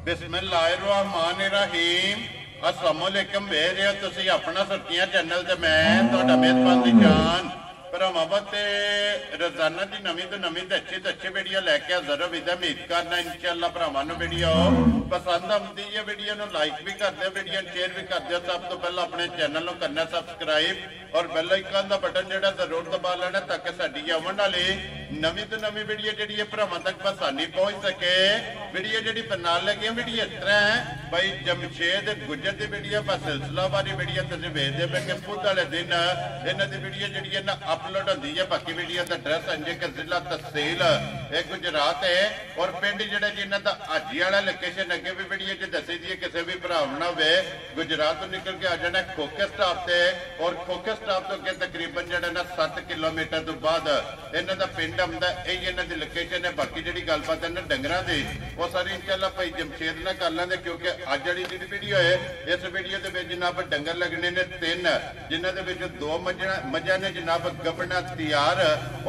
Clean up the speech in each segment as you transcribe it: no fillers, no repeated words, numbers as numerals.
बिस्मिल्लाहिर्रहमानिर्रहीम अस्सलामुअलैकुम भेज तुसी अपना सुर्खियां चैनल ते मैं तुहाडा मेज़बान दी जान भरावां ते रोजाना की नवीं तो अच्छी वीडियो लैके हाज़र हो विदा उम्मीद करना इंशाअल्लाह भरावां नूं वीडियो पसंद आती है। वीडियो नूं लाइक भी कर दिओ, वीडियो शेयर भी कर दिओ। सब तो पहले अपने चैनल नूं करना सब्सक्राइब और बेल आइकन का बटन जिहड़ा जरूर दबा लेना ताकि साडी आउण वाली नवीं तो नवीं वीडियो जिहड़ी है भरावां तक आसानी पहुंच सके। वीडियो जिहड़ी बनाने लगे वीडियो इस तरह है भाई जमशेद गुजर की वीडियो बस सिलसिलावारी वीडियो तुसीं वेखदे पे कि खुद वाले दिन इन्हां दी वीडियो जिहड़ी है ना अपलोड होंदी है। बाकी वीडियो का एड्रैस अंजे के जिला तहसील गुजरात है और पिंड जिहड़ा जिन्हां दा हाजी वाला लोकेशन अगे भी वीडियो च दसी दी है। किसी भी भरा ना हो गुजरात तो निकल के आ जाना खोखे स्टाप से और खोखे स्टाप तो अगे तकरीबन जो ना 7 किलोमीटर तो बाद इन्हों का पिंड आंदा यही इन्हों की लोकेशन है। बाकी जी गलबात है डंगर की वो सारी इंशाअल्लाह भाई जमशेद ना कर लेंगे क्योंकि अज वाली जी वीडियो है इस वीडियो के जनाब डंगर लगने ने 3 जिन्होंने 2 मझा ने जनाब गबना तैयार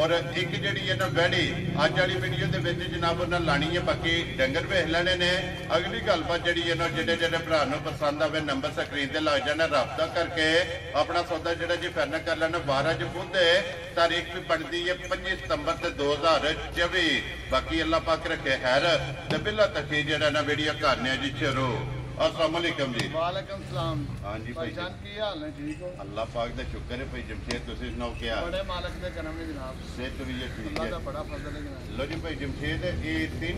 और एक जी है ना वैली अज वाली वीडियो के जनाब उन्हें लानी है। बाकी डंगर वेख लेने ने। अगली गलबात जी है ना जेडे भरा पसंद आए नंबर स्क्रीन से लग जाना रबता करके अपना सौदा जो जी फाइनल कर लेना। 12 बुध तारीख भी बनती है 25 सितंबर से 2024। बाकी अल्लाह पाक रखे खैर तो पहला तक जो ना वीडियो करने जी शुरू। अस्सलाम वालेकुम जी। वालेकुम सलाम। हाँ जी भाई जान की हाल है? ठीक हो? अल्लाह पाक दा शुक्र है भाई जमशेद तुसी सुनाओ क्या बड़े मालिक दे करम है जनाब। सेहत भी ये ठीक अल्लाह है दा बड़ा फजल है जनाब। लो जी भाई जमशेद ये 3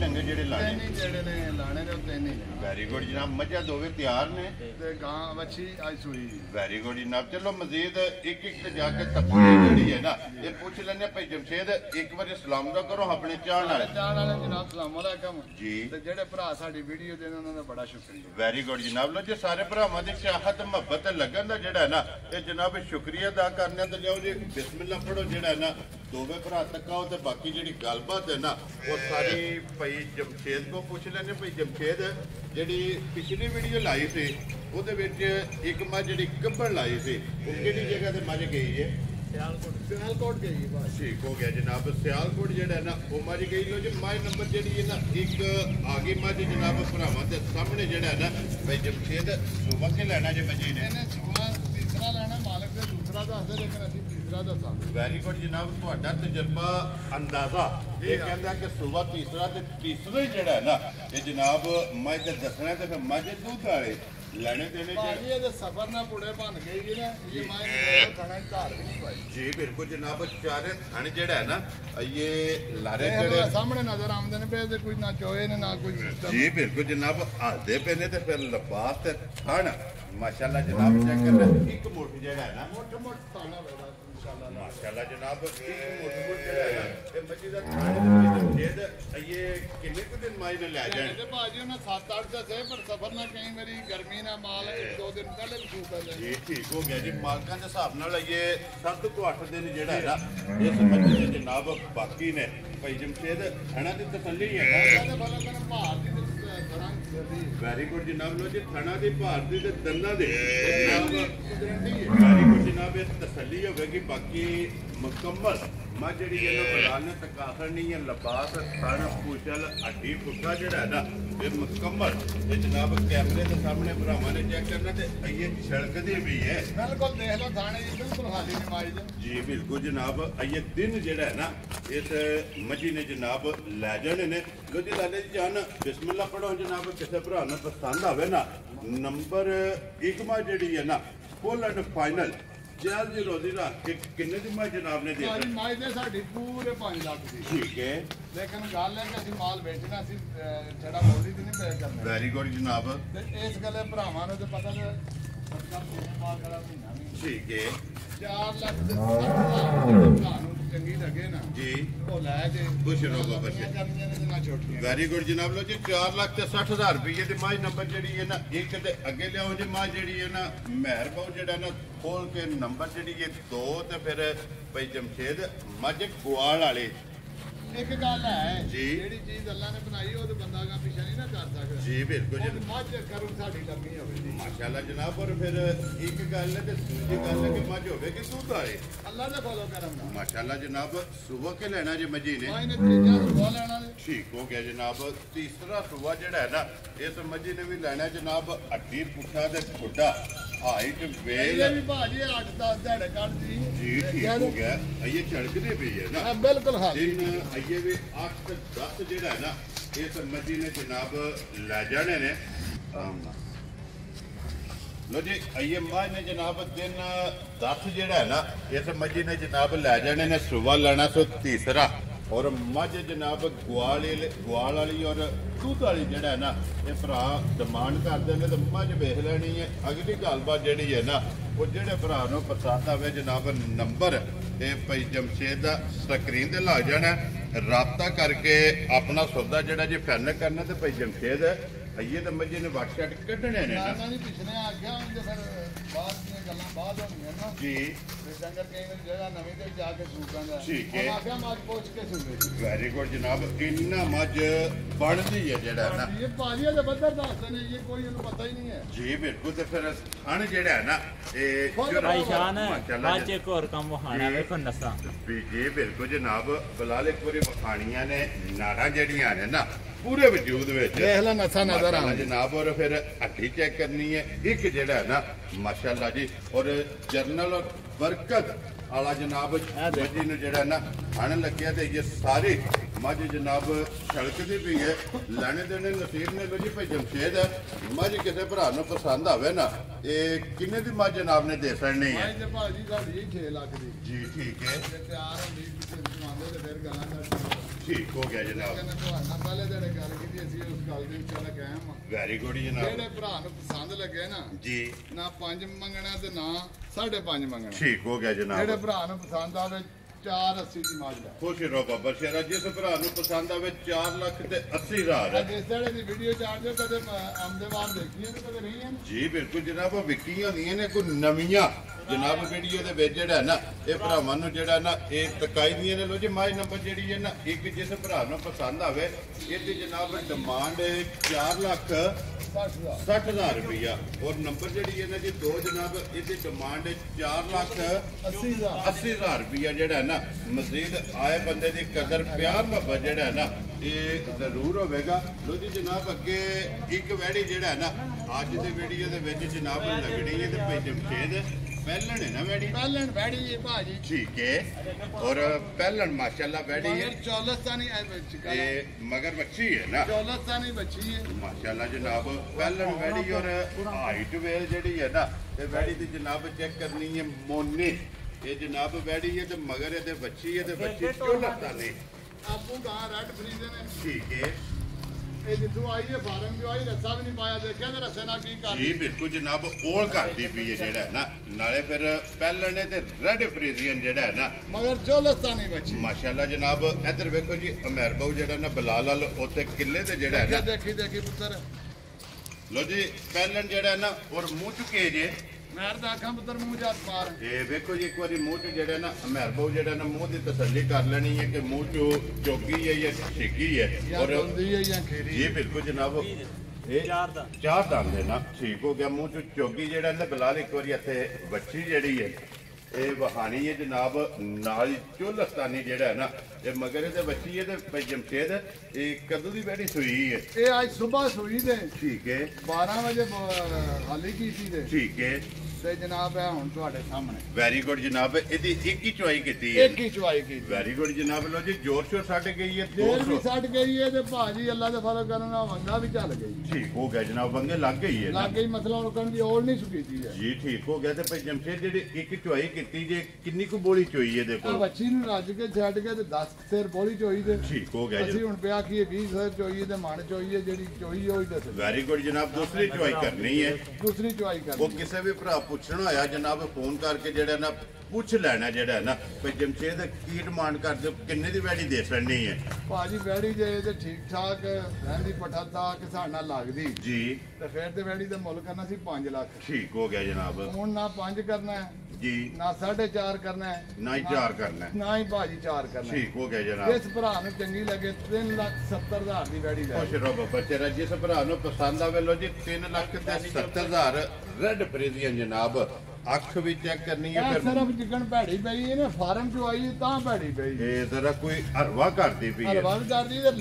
डंगे जेडे लाने तीन जेडे ने लाने ने 3 ही ने। वेरी गुड जनाब। मझा दोवे तैयार ने ते गां बच्ची आज सुई। वेरी गुड जनाब। चलो मजीद एक ते जाके तफसील जेडी है ना ये पूछ लेने भाई जमशेद एक बार सलाम दा करो अपने चाहण वाले जनाब। सलाम अलैकुम जी। ते जेडे भरा साडी वीडियो दे उन्हां दा बड़ा शुक्रिया। वेरी गुड जनाब। लो जी सारे भरावां दी चाहत मुहब्बत लगन दा जेड़ा है ना ये जनाब शुक्रिया अदा करने ते लियो जी बिस्मिल्लाह पढ़ो जेड़ा है ना दोवे भरा तक आओ ते बाकी जेड़ी गलबात है ना वो सारी भाई जमशेद को पूछ लेने। भाई जमशेद जेड़ी पिछली वीडियो लाई थी ਉਹਦੇ ਵਿੱਚ ਇੱਕ ਮੱਝ ਜਿਹੜੀ ਗੱਭਣ ਲਾਈ ਸੀ ਉਹ ਕਿਹੜੀ ਜਗ੍ਹਾ ਤੇ ਮੱਝ ਗਈ ਹੈ? सियालकोट गई बस। ठीक हो गया जनाब। सियालकोट जेड़ा है ना वो मझ गई। लो जी मझ नंबर जी है ना एक आगे मझ जनाब भरावां दे सामने जेड़ा है ना भाई जमशेद सुबह के लेना जे मझी ने तीसरा लेना मालिक ने दूसरा दसदे लेकिन असि तीसरा दसा। वेरी गुड जनाब। तुहाडा तजर्बा अंदाजा ये कहंदा कि सुबह तीसरा ते तीसरा ही जेड़ा है ना ये जनाब मझ दे दसना ते फिर मझ दूध वाले लेने देने ये तो सफर ना पुड़े बन गई ना ये मायने खाना घर भी नहीं पाई। जी बिल्कुल जनाब। चारे थन जेड़ा है ना ये लारे सामने नजर आमदे ने पे कोई ना चोए ने ना कोई सिस्टम। जी बिल्कुल जनाब। हलदे पे ने ते फिर लिबास ते थन माशाल्लाह जनाब चेक कर एक मुठ जेड़ा है ना मोटा मोटा थाना होगा इंशाल्लाह माशाल्लाह जनाब एक मुठ जेड़ा है ना ये मस्जिद दा थाने दे ये किन्ने कुछ दिन माई ने ले जाने ते बाजी ने 7-8 दस है पर सफर ना कहीं मेरी गर्मी ना माल 2 दिन पहले भी सूख है। जी ठीक हो गया जी। मालकां दे हिसाब नाल ये 7 तो 8 दिन जेड़ा है ना इस मस्जिद दे जनाब बाकी ने भाई जमशेद थाना दी तसल्ली है ना भार दी वेरी गुड जनाब। लो जी थाना दी भार दी ते दंदां दे वेरी गुड जनाब। इस तसल्ली होगी बाकी मुकम्मल मझ जी है ना बलाने तकाखर नहीं है लिबास थन पूछल हड्डी पुट्ठा जो है ना ये मुकम्मल ये जनाब कैमरे के सामने भरावां ने चेक करना तो ये छिड़कदी भी है। बिल्कुल देख लो थाने बिल्कुल खाली नमाज जी बिल्कुल जनाब। ये दिन जेड़ा है ना इस मझी ने जनाब लै जाने ने। लो जी लाले जी जान बिस्मिल्लाह पढ़ो जनाब। किसी भरा ने पसंद आवे ना नंबर एक मझ जी है ना फुल एंड फाइनल जैल जी रोजी रख के किन्ने दी मझ जनाब ने दे सारी माई दे साडी पूरे 5 लाख दी। ठीक है लेकिन गल है कि असि माल बेचना असि जड़ा मोली दी नहीं पे करना। वेरी गुड जनाब। ते इस गले भरावां ने ते पता है सरकार देने माल करा महीना नहीं। ठीक है 4 लाख ते 7 लाख चंगी लगे ना जी वो लै जे खुश रहो बच्चे। करनियां ने ना छोटियां। वेरी गुड जनाब। लो जी 4,60,000 रुपये की माई नंबर जी है ना एक ते अगे लियाओ जी माई जी है ना महर बहु जेड़ा ना खोल के नंबर जी है 2 तो फिर भाई जमशेद मझ गुआल वाले एक गल है जी जेड़ी चीज अल्लाह ने बनाई वो तो बंदा का पीछा नहीं ना कर सकदा। ਜੀ ਬਿਲਕੁਲ ਜੀ ਮੱਝ ਕਰੂ ਸਾਡੀ ਲੰਮੀ ਹੋਵੇ ਜੀ ਮਾਸ਼ਾਅੱਲਾ ਜਨਾਬ। ਔਰ ਫਿਰ ਇੱਕ ਗੱਲ ਹੈ ਤੇ ਦੂਜੀ ਗੱਲ ਹੈ ਕਿ ਮੱਝ ਹੋਵੇ ਕਿ ਦੁੱਧ ਵਾਲੇ। ਅੱਲਾ ਦਾ ਫੋਲੋ ਕਰਮ ਦਾ ਮਾਸ਼ਾਅੱਲਾ ਜਨਾਬ। ਸੁਬਹ ਕੇ ਲੈਣਾ ਜੇ ਮੱਝੀ ਨੇ। ਇਹਨੇ ਤੀਜਾ ਸੁਆ ਲੈਣਾ ਨੇ। ਠੀਕ ਹੋ ਗਿਆ ਜਨਾਬ। ਤੀਸਰਾ ਸੁਬਹ ਜਿਹੜਾ ਹੈ ਨਾ ਇਸ ਮੱਝੀ ਨੇ ਵੀ ਲੈਣਾ ਜਨਾਬ। ਅੱਡੀ ਪੁੱਠਾ ਤੇ ਖੁੱਡਾ ਹਾਈਟ ਇਹ ਵੇਲ ਵੀ ਭਾਜੀ 8-10 ਦਿਹਾੜੇ ਕੱਢਦੀ ਜੀ ਠੀਕ ਹੋ ਗਿਆ। ਇਹ ਝੜਕਦੇ ਪਈ ਹੈ ਨਾ ਹਾਂ ਬਿਲਕੁਲ ਹਾਂ ਦਿਨ ਇਹ ਵੀ 8-10 ਜਿਹੜਾ ਹੈ ਨਾ ਇਸ ਮੱਝੀ ਨੇ ਜਨਾਬ ਲੈ ਜਾਣੇ ਨੇ। ਲੋ ਜੀ ਇਹ ਮੱਝ ਨੇ ਜਨਾਬ ਦਿਨ 10 ਜਿਹੜਾ ਹੈ ਨਾ ਇਸ ਮੱਝੀ ਨੇ ਜਨਾਬ ਲੈ ਜਾਣੇ ਨੇ। ਸੁਬਹ ਲੈਣਾ ਸੋ ਤੀਸਰਾ। ਔਰ ਮੱਝ ਜਨਾਬ ਗਵਾਲ ਵਾਲੀ ਔਰ ਦੁੱਧ ਵਾਲੀ ਜਿਹੜਾ ਹੈ ਨਾ ਇਹ ਭਰਾ ਡਿਮਾਂਡ ਕਰਦੇ ਨੇ ਤੇ ਮੱਝ ਵੇਖ ਲੈਣੀ ਹੈ। ਅਗਲੀ ਗੱਲਬਾਤ ਜਿਹੜੀ ਹੈ ਨਾ ਉਹ ਜਿਹੜੇ ਭਰਾ ਨੂੰ ਪਸੰਦ ਆਵੇ ਜਨਾਬ ਨੰਬਰ ਇਹ ਭਾਈ ਜਮਸ਼ੇਦ ਦਾ ਸਕਰੀਨ ਤੇ ਲੱਗ ਜਾਣਾ। ਰਾਬਤਾ ਕਰਕੇ ਆਪਣਾ ਸੌਦਾ ਜਿਹੜਾ ਜੇ ਫਾਈਨਲ ਕਰਨਾ ਤੇ ਭਾਈ ਜਮਸ਼ੇਦ ਅਈਏ ਤਾਂ ਮੱਝੇ ਨੇ ਵਾਟਸਐਪ ਕੱਢਣੇ ਨੇ ਨਾ। ਨਹੀਂ ਪਿਛਲੇ ਆ ਗਿਆ ਹੁਣ ਤੇ ਫਿਰ ਬਾਅਦ ਦੀਆਂ ਗੱਲਾਂ ਬਾਅਦ ਹੋਣੀਆਂ ਨਾ ਜੀ ਤੇ ਡੰਗਰ ਕਈ ਵਾਰ ਜਗ੍ਹਾ ਨਵੀਂ ਤੇ ਜਾ ਕੇ ਸੂਕਾਂ ਦਾ ਠੀਕ ਹੈ। ਆ ਗਿਆ ਮੱਝ ਪੁੱਛ ਕੇ ਸੂਵੇ ਵੈਰੀ ਗੁੱਡ ਜਨਾਬ। ਇੰਨਾ ਮੱਝ ਬਣਦੀ ਹੈ ਜਿਹੜਾ ਨਾ ਇਹ ਭਾਜੀ ਦੇ ਬੱਦਰ ਦੱਸਦੇ ਨੇ ਇਹ ਕੋਈ ਉਹਨੂੰ ਪਤਾ ਹੀ ਨਹੀਂ ਹੈ ਜੀ ਬਿਲਕੁਲ। ਤੇ ਫਿਰ ਥਣ ਜਿਹੜਾ ਹੈ ਨਾ ਇਹ ਭਾਈਸ਼ਾਨ ਮਾਸ਼ਾਅੱਲਾ ਅੱਜ ਇੱਕ ਹੋਰ ਕੰਮ ਵਹਾਣਾ ਵੇਖੋ ਨਸਾਂ ਵੀ ਜੀ ਬਿਲਕੁਲ ਜਨਾਬ। ਬਲਾਲੇ ਪੂਰੇ ਮਖਾਣੀਆਂ ਨੇ ਨਾੜਾਂ ਜਿਹੜੀਆਂ ਨੇ ਨਾ ਪੂਰੇ ਵਜੂਦ ਵਿੱਚ ਦੇਖ ਲੈ ਨਸਾਂ ਨਜ਼ਰ ਮਾਸ਼ਾਅੱਲਾ ਆਉਂਦੀ ਜਨਾਬ। ਔਰ ਫਿਰ ਹੱਡੀ ਚੈੱਕ ਕਰਨੀ ਹੈ ਇੱਕ ਜਿਹੜਾ ਹੈ ਨਾ ਮਾਸ਼ਾਅੱਲਾ ਜੀ। ਔਰ ਜਰਨਲ ਔਰ ਬਰਕਤ ਵਾਲਾ ਜਨਾਬ ਮੱਝੀ ਨੂੰ ਜਿਹੜਾ ਨਾ ਹਣ ਲੱਗਿਆ ਤੇ ਇਹ ਸਾਰੀ ਮੱਝ ਜਨਾਬ ਛਲਕਦੀ ਪਈ ਹੈ। ਲੈਣੇ ਦੇਣੇ ਨਸੀਬ ਨੇ ਲੋ ਜੀ ਭਾਈ ਜਮਸ਼ੇਦ। ਮੱਝ ਕਿਸੇ ਭਰਾ ਨੂੰ ਪਸੰਦ ਆਵੇ ਨਾ ਇਹ ਕਿੰਨੇ ਦੀ ਮੱਝ ਜਨਾਬ ਨੇ ਦੇ ਸਕਣੀ ਹੈ ਤੇ ਭਾਜੀ ਸਾਡੀ 6 ਲੱਖ ਦੀ ਜੀ ਠੀਕ ਹੈ। ਤੇ ਤਿਆਰ ਹੁੰਦੀ ਤੇ ਸੁਣਾਉਂਦੇ ਤੇ ਫਿਰ ਗੱਲਾਂ ਕਰਦੇ ਠੀਕ ਹੋ ਗਿਆ ਜਨਾਬ। ਕਹਿੰਦੇ ਤੁਹਾਡਾ ਪਹਿਲੇ ਜਿਹੜੇ ਗੱਲ ਕੀਤੀ ਅਸੀਂ ਉਸ ਗੱਲ ਦੇ ਵਿੱਚ ਕਾਇਮ ਆ। ਵੈਰੀ ਗੁੱਡ ਜਨਾਬ। ਜਿਹੜੇ ਭਰਾ ਨੂੰ ਪਸੰਦ ਲੱਗੇ ਨਾ ਜੀ ਨਾ 5 ਮੰਗਣਾ ਤੇ ਨਾ 5.5 ਮੰਗਣਾ। ਠੀਕ ਹੋ ਗਿਆ ਜਿਹੜੇ ਜਨਾਬ। ਭਰਾ ਨੂੰ ਪਸੰਦ ਆਵੇ 480 ਦੀ ਮੱਝ ਦਾ। ਖੁਸ਼ ਰਹੋ ਬਾਬਾ ਸ਼ੇਰਾ। ਜਿਸ ਭਰਾ ਨੂੰ ਪਸੰਦ ਆਵੇ 4 ਲੱਖ ਤੇ 80 ਹਜ਼ਾਰ ਹੈ। ਜਿਸ ਜਿਹੜੇ ਦੀ ਵੀਡੀਓ ਚਾਰਜਰ ਕਦੇ ਆਮਦੇ ਬਾਅਦ ਦੇਖੀਆਂ ਤੇ ਕਦੇ ਨਹੀਂ ਹਨ। ਜੀ ਬਿਲਕੁਲ ਜਨਾਬ। ਉਹ ਵਿਕੀਆਂ ਹੁੰਦੀਆਂ ਨੇ ਕੋਈ ਨਵੀਆਂ ਜਨਾਬ ਵੀਡੀਓ ਦੇ ਵਿੱਚ ਜਿਹੜਾ ਨਾ ਇਹ ਭਰਾਵਾਂ ਨੂੰ ਜਿਹੜਾ ਨਾ ਇਹ ਤਕਾਈ ਦੀਆਂ ਨੇ। ਲੋ ਜੀ ਮਾਈ ਨੰਬਰ ਜਿਹੜੀ ਹੈ ਨਾ ਇੱਕ ਜਿਸ ਭਰਾ ਨੂੰ ਪਸੰਦ ਆਵੇ ਇਹਦੀ ਜਨਾਬ ਡਿਮਾਂਡ 4 ਲੱਖ 60,000 ਰੁਪਇਆ। ਔਰ ਨੰਬਰ ਜਿਹੜੀ ਹੈ ਨਾ ਜੀ ਦੋ ਜਨਾਬ ਇਹਦੀ ਡਿਮਾਂਡ 4 ਲੱਖ 80,000 ਰੁਪਇਆ ਜਿਹੜਾ ਨਾ ਮਜ਼ੀਦ ਆਏ ਬੰਦੇ ਦੀ ਕਦਰ ਪਿਆਰ ਮੁਹੱਬਤ ਜਿਹੜਾ ਨਾ ਇਹ ਜ਼ਰੂਰ ਹੋਵੇਗਾ। ਲੋ ਜੀ ਜਨਾਬ ਅੱਗੇ ਇੱਕ ਵੈੜੀ ਜਿਹੜਾ ਨਾ ਅੱਜ ਦੇ ਵੀਡੀਓ ਦੇ ਵਿੱਚ ਜਨਾਬ ਲੱਗਣੀ ਹੈ ਤੇ ਭਾਈ ਜਮਸ਼ੇਦ ਪਹਿਲਣ ਹੈ ਨਾ ਵੈੜੀ। ਪਹਿਲਣ ਵੈੜੀ ਇਹ ਭਾਜੀ ਠੀਕ ਹੈ। ਔਰ ਪਹਿਲਣ ਮਾਸ਼ਾਅੱਲਾ ਵੈੜੀ ਹੈ। ਮਗਰ ਚੌਲਸਤਾਨੀ ਐ ਬੱਚੀ ਕਾ ਇਹ ਮਗਰ ਬੱਚੀ ਹੈ ਨਾ ਚੌਲਸਤਾਨੀ ਬੱਚੀ ਹੈ ਮਾਸ਼ਾਅੱਲਾ ਜਨਾਬ। ਪਹਿਲਣ ਵੈੜੀ ਔਰ ਹਾਈਟ ਵੇਲ ਜਿਹੜੀ ਹੈ ਨਾ ਇਹ ਵੈੜੀ ਦੀ ਜਨਾਬ ਚੈੱਕ ਕਰਨੀ ਹੈ ਮੋਨੇ। ਇਹ ਜਨਾਬ ਵੈੜੀ ਹੈ ਤੇ ਮਗਰ ਇਹਦੇ ਬੱਚੀ ਹੈ ਤੇ ਬੱਚੀ ਚੌਲਸਤਾਨੀ ਆਪੂ ਗਾਂ ਰੈਡ ਫਰੀਦੇ ਨੇ। ਠੀਕ ਹੈ। ਇਹ ਜਿੱਥੋਂ ਆਈ ਹੈ ਫਾਰਮ ਜੋ ਆਈ ਰੱਸਾ ਵੀ ਨਹੀਂ ਪਾਇਆ ਦੇਖਿਆ ਤੇ ਰੱਸੇ ਨਾਲ ਕੀ ਕਰ ਜੀ ਬਿਲਕੁਲ ਜਨਾਬ। ਔਲ ਕਰਦੀ ਪਈ ਹੈ ਜਿਹੜਾ ਹੈ ਨਾ ਨਾਲੇ ਫਿਰ ਪਹਿਲਣ ਨੇ ਤੇ ਰੈਡ ਫਰੀਜ਼ੀਅਨ ਜਿਹੜਾ ਹੈ ਨਾ ਮਗਰ ਚੌਲਸਤਾਨੀ ਬੱਚੀ ਮਾਸ਼ਾਅੱਲਾ ਜਨਾਬ। ਇੱਧਰ ਵੇਖੋ ਜੀ ਅਮਰਬਾਉ ਜਿਹੜਾ ਨਾ ਬਲਾਲ ਵਾਲ ਉੱਤੇ ਕਿੱਲੇ ਤੇ ਜਿਹੜਾ ਹੈ ਨਾ ਦੇਖੀ ਦੇਖੀ ਪੁੱਤਰ ਲੋ ਜੀ ਪਹਿਲਣ ਜਿਹੜਾ ਹੈ ਨਾ ਔਰ ਮੂੰਹ ਚੁੱਕੇ ਜੇ ਮੈਰ ਦਾ ਅੱਖਾਂ ਪੁੱਤਰ ਮੂੰਹ ਜਾਤ ਮਾਰ। ਇਹ ਵੇਖੋ ਜੀ ਇੱਕ ਵਾਰੀ ਮੂੰਹ 'ਚ ਜਿਹੜਾ ਨਾ ਅਮਰਬਾਉ ਜਿਹੜਾ ਨਾ ਮੂੰਹ ਦੀ ਤਸੱਲੀ ਕਰ ਲੈਣੀ ਹੈ ਕਿ ਮੂੰਹ 'ਚੋਂ ਚੋਗੀ ਹੈ ਜਾਂ ਛਿੱਗੀ ਹੈ। ਜਾਂ ਔਰ ਹੁੰਦੀ ਹੈ ਜਾਂ ਖੇਰੀ ਜੀ ਬਿਲਕੁਲ ਜਨਾਬ। ਇਹ ਚਾਰ ਦੰਦ ਹੈ ਨਾ ਠੀਕ ਹੋ ਗਿਆ। ਮੂੰਹ 'ਚ ਚੋਗੀ ਜਿਹੜਾ ਨਾ ਬਲਾਲ ਇੱਕ ਵਾਰੀ ਇੱਥੇ ਬੱਚੀ ਜਿਹੜੀ ਹੈ ਇਹ ਵਹਾਣੀ ਹੈ ਜਨਾਬ ਨਾਲ ਚੁਲਸਤਾਨੀ ਜਿਹੜਾ ਹੈ ਨਾ ਇਹ ਮਗਰ ਇਹਦੇ ਬੱਚੀ ਹੈ ਤੇ ਭਾਈ ਜਮਸ਼ੇਦ ਇਹ ਕਦੋਂ ਦੀ ਬੈਠੀ ਸੂਈ ਹੈ? ਇਹ ਅੱਜ ਸਵੇਰ ਸੂਈ ਦੇ ਠੀਕ ਹੈ। 12 ਵਜੇ ਹਾਲੀ ਕੀਤੀ ਦੇ ਠੀਕ ਹੈ। ਤੇ ਜਨਾਬ ਹੈ ਹੁਣ ਤੁਹਾਡੇ ਸਾਹਮਣੇ ਵੈਰੀ ਗੁੱਡ ਜਨਾਬ। ਇਹਦੀ ਇੱਕ ਹੀ ਚੁਆਈ ਕੀਤੀ ਹੈ। ਇੱਕ ਹੀ ਚੁਆਈ ਕੀਤੀ। ਵੈਰੀ ਗੁੱਡ ਜਨਾਬ। ਲੋ ਜੀ ਜੋਰ ਸ਼ੋਰ ਛੱਡ ਗਈ ਹੈ ਦੇਰ ਵੀ 200 ਛੱਡ ਗਈ ਹੈ ਤੇ ਭਾਜੀ ਅੱਲਾ ਦੇ ਫਜ਼ਲ ਕਰਨ ਨਾਲ ਵੰਗਾ ਵੀ ਚੱਲ ਗਈ। ਠੀਕ ਹੋ ਗਿਆ ਜਨਾਬ। ਵੰਗੇ ਲੱਗ ਗਈ ਹੈ ਨਾ ਲੱਗ ਗਈ ਮਸਲਾ ਰੁਕਣ ਦੀ ਔੜ ਨਹੀਂ ਸੁਕੀਤੀ ਹੈ। ਜੀ ਠੀਕ ਹੋ ਗਿਆ। ਤੇ ਭਾਈ ਜਮਸ਼ੇਦ ਜਿਹੜੀ ਇੱਕ ਚੁਆਈ ਕੀਤੀ ਜੇ ਕਿੰਨੀ ਕੁ ਬੋਲੀ ਚੋਈ ਹੈ ਆ ਦੇਖੋ। ਬੱਚੀ ਨੂੰ ਰੱਜ ਕੇ ਛੱਡ ਕੇ ਤੇ 10 ਸਿਰ ਬੋਲੀ ਚੋਈ ਦੇ। ਠੀਕ ਹੋ ਗਿਆ ਅਸੀਂ ਜੀ। ਹੁਣ ਪਿਆ ਕੀ 20 ਸਿਰ ਚੋਈ ਤੇ ਮਣ ਚੋਈ ਹੈ ਜਿਹੜੀ ਚੋਈ ਹੋਈ ਦੱਸ ਵੈਰੀ ਗੁੱਡ ਜਨਾਬ। ਦੂਸਰੀ ਚੁਆਈ ਕਰਨੀ ਹੈ। ਦੂਸਰੀ ਚੁਆਈ ਉਹ ਕਰ ਕਿਸੇ ਵੀ ਭਰਾ ਪੁੱਛਣਾ ਹੋਇਆ ਜਨਾਬ ਫੋਨ ਕਰਕੇ ਜਿਹੜਾ ਨਾ ਪੁੱਛ ਲੈਣਾ ਜਿਹੜਾ ਨਾ ਭਾਈ ਜਮਸ਼ੇਦ ਕੀ ਡਿਮਾਂਡ ਕਰਦੇ ਹੋ, ਕਿੰਨੇ ਦੀ ਵੈੜੀ ਦੇ ਸਕਣੀ ਹੈ? ਭਾਜੀ ਵੈੜੀ ਜੇ ਤੇ ਠੀਕ ਠਾਕ ਰਹਿੰਦੀ ਪਠਾ ਦਾ ਕਿ ਸਾਡੇ ਨਾਲ ਲੱਗਦੀ ਜੀ ਤੇ ਫਿਰ ਤੇ ਵੈੜੀ ਦਾ ਮੁੱਲ ਕਰਨਾ ਸੀ 5 ਲੱਖ। ਠੀਕ ਹੋ ਗਿਆ ਜਨਾਬ। ਹੁਣ ਨਾ 5 ਕਰਨਾ ਹੈ जी ਨਾ 4.5 ਕਰਨਾ ਹੈ ना ही 4 करना है। ਨਾ ਹੀ ਭਾਜੀ 4 ਕਰਨਾ ਹੈ। ठीक हो गया जनाब। ਜਿਸ ਭਰਾ ਨੂੰ ਚੰਗੀ ਲੱਗੇ 3,70,000 ਦੀ ਵੈੜੀ ਲੈ खुश रहो बच्चे रा जिस भरा नु पसंद आवे लो जी 3,70,000 रेड फ्रीजियन जनाब। अख भी चेक करनी है ਇਹ फिर ਸਿਰਫ ਜਿੱਕਣ ਭੈੜੀ ਪਈ ਇਹਨੇ ਫਾਰਮ ਚੋਂ ਆਈ ਤਾਂ ਭੈੜੀ ਪਈ ये जरा कोई हरवा कर दी पी है। ਹਲਵਾਲ ਕਰਦੀ ਤੇ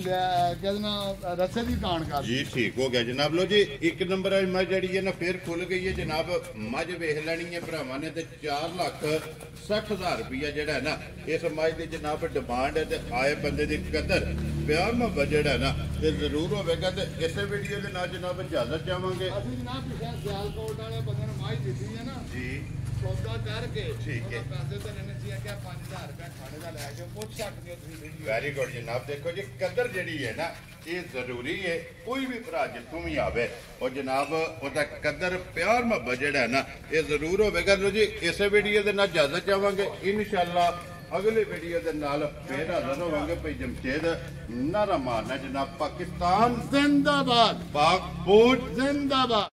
ਕਹਿੰਦਾ ਰਸੇ ਦੀ ਕਾਣ ਕਰ जी ठीक हो गया जनाब। लो जी एक नंबर वाली मझ जड़ी है ना फिर खुल गई है जनाब। मझ वेख लेनी है भरावां ने ते 4,60,000 रुपया जेड़ा है ना इस मझ दी जनाब डिमांड है ते आए बंदे दी कदर प्यार मोहब्बत जेड़ा है ना ते जरूर होवेगा। ते इस वीडियो दे नाल जनाब इजाजत चाहांगे ਅਸੀਂ ਜਨਾਬ ਪਿਛੇ ਸਿਆਲਕੋਟ ਵਾਲੇ ਬੰਦੇ ਨੂੰ ਮਾਈ ਦਿੱਤੀ ਹੈ ਨਾ जी। ਸੌਦਾ ਕਰਕੇ ਠੀਕ ਹੈ। ਉਹਦਾ ਪੈਸੇ ਤਾਂ ਲੈਣੇ ਸੀ ਕਿ 5,000 ਰੁਪਏ ਖਾਣੇ ਦਾ ਲੈ ਕੇ ਪੁੱਛ ਸਕਦੇ ਹੋ ਤੁਸੀਂ ਵੀਡੀਓ ਵੈਰੀ ਗੁੱਡ ਜਨਾਬ। ਦੇਖੋ ਜੀ ਕਦਰ ਜਿਹੜੀ ਹੈ ਨਾ ਇਹ ਜ਼ਰੂਰੀ ਹੈ। ਕੋਈ ਵੀ ਭਰਾ ਜਿੱਥੋਂ ਵੀ ਆਵੇ ਉਹ ਜਨਾਬ ਉਹਦਾ ਕਦਰ ਪਿਆਰ ਮੁਹੱਬਤ ਜਿਹੜਾ ਹੈ ਨਾ ਇਹ ਜ਼ਰੂਰ ਹੋਵੇਗਾ। ਲੋ ਜੀ ਇਸੇ ਵੀਡੀਓ ਦੇ ਨਾਲ ਇਜਾਜ਼ਤ ਚਾਹਾਂਗੇ। ਇਨਸ਼ਾਅੱਲਾ ਅਗਲੇ ਵੀਡੀਓ ਦੇ ਨਾਲ ਫੇਰ ਹਾਜ਼ਰ ਹੋਵਾਂਗੇ। ਭਾਈ ਜਮਸ਼ੇਦ ਨਾਰਾ ਮਾਰਨਾ ਜਨਾਬ। ਪਾਕਿਸਤਾਨ ਜ਼ਿੰਦਾਬਾਦ ਪਾਕ ਫੂਡ ਜ਼ਿੰਦਾਬਾਦ।